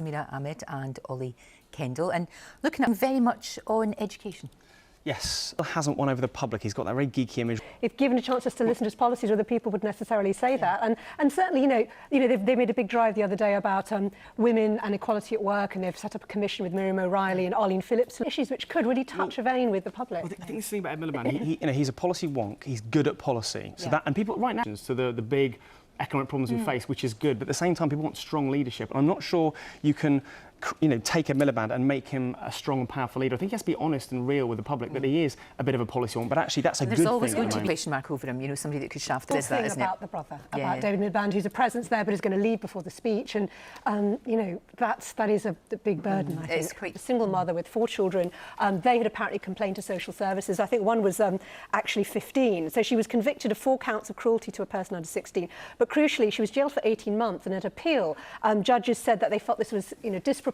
SIMIRA, AHMED and Ollie Kendall, and looking at very much on education. Yes, hasn't won over the public. He's got that very geeky image. If given a chance just to listen to his policies, other people would necessarily say that. And certainly, they made a big drive the other day about women and equality at work, and they've set up a commission with Miriam O'Reilly and Arlene Phillips, issues which could really touch a vein with the public. Well, I think the thing about Ed Miliband, he's a policy wonk. He's good at policy. So that, and people right now to the big economic problems we face, which is good, but at the same time, people want strong leadership. And I'm not sure you can, take Ed Miliband and make him a strong and powerful leader. I think he has to be honest and real with the public that he is a bit of a policy wonk, but actually that's a good thing. There's always going to be a question mark over him, somebody that could shaft him, isn't it? About the brother, about David Miliband, who's a presence there but is going to leave before the speech, and that is a big burden. I think. It's quite... A single mother with 4 children. They had apparently complained to social services. I think one was actually 15. So she was convicted of 4 counts of cruelty to a person under 16. But crucially, she was jailed for 18 months, and at appeal, judges said that they felt this was disproportionate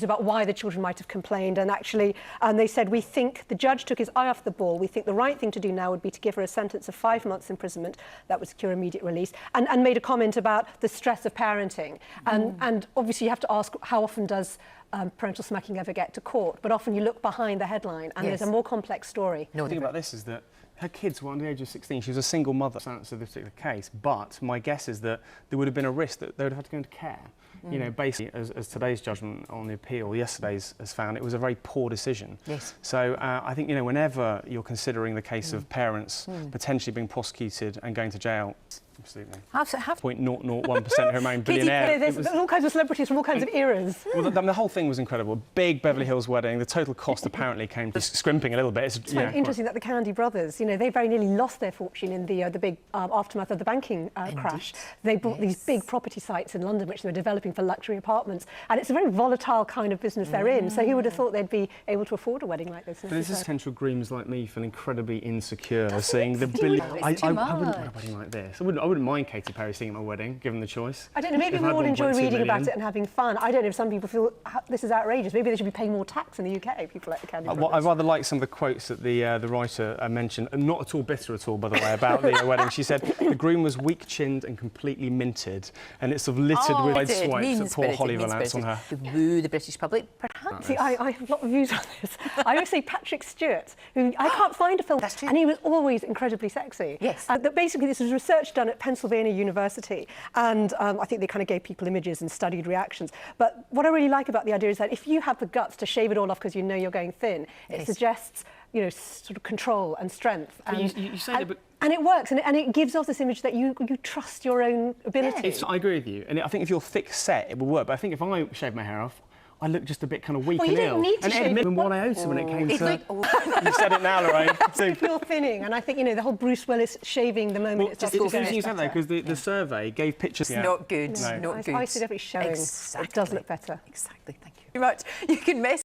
about why the children might have complained, and actually they said, we think the judge took his eye off the ball. We think the right thing to do now would be to give her a sentence of 5 months imprisonment that would secure immediate release, and made a comment about the stress of parenting. And obviously you have to ask, how often does parental smacking ever get to court? But often you look behind the headline and there's a more complex story. The thing about this is that her kids were under the age of 16. She was a single mother. That's a particular case, but my guess is that there would have been a risk that they would have had to go into care. Basically, as today's judgment on the appeal, yesterday's has found, it was a very poor decision. Yes. So I think, whenever you're considering the case of parents potentially being prosecuted and going to jail, absolutely. 0.001% who remain billionaire. There's all kinds of celebrities from all kinds of eras. Well, the whole thing was incredible. Big Beverly Hills wedding. The total cost apparently came to scrimping a little bit. It's very interesting that the Candy brothers, they very nearly lost their fortune in the big aftermath of the banking crash. They bought these big property sites in London, which they were developing for luxury apartments, and it's a very volatile kind of business they're in. So who would have thought they'd be able to afford a wedding like this? But this is potential grooms like me feel incredibly insecure seeing the billion. I wouldn't want a wedding like this. I wouldn't mind Katy Perry singing at my wedding, given the choice. I don't know, maybe we all enjoy reading about it and having fun. I don't know if some people feel this is outrageous. Maybe they should be paying more tax in the UK, people like the Candy brothers. I rather like some of the quotes that the writer mentioned, and not at all bitter at all, by the way, about the wedding. She said, the groom was weak-chinned and completely minted, and it's sort of littered with red swipes that poor Holly Valance on her. To woo the British public, perhaps. See, I have a lot of views on this. I always say Patrick Stewart, who I can't find a film, and he was always incredibly sexy. Yes. That basically, this was research done at Pennsylvania University, and I think they kind of gave people images and studied reactions. But what I really like about the idea is that if you have the guts to shave it all off because you're going thin, it suggests sort of control and strength. And, you say that, but... And it works, and it gives off this image that you trust your own ability. I agree with you, and I think if you're thick set, it will work. But I think if I shave my hair off, I look just a bit kind of weak and ill. Well, you don't need to shave. And what iota when it came to... You said it now, Lorraine. If you're thinning, and I think, the whole Bruce Willis shaving the moment it's interesting you said that, because the survey gave pictures... Not good, not good. I see definitely showing it does look better. Exactly, thank you very much. You can mess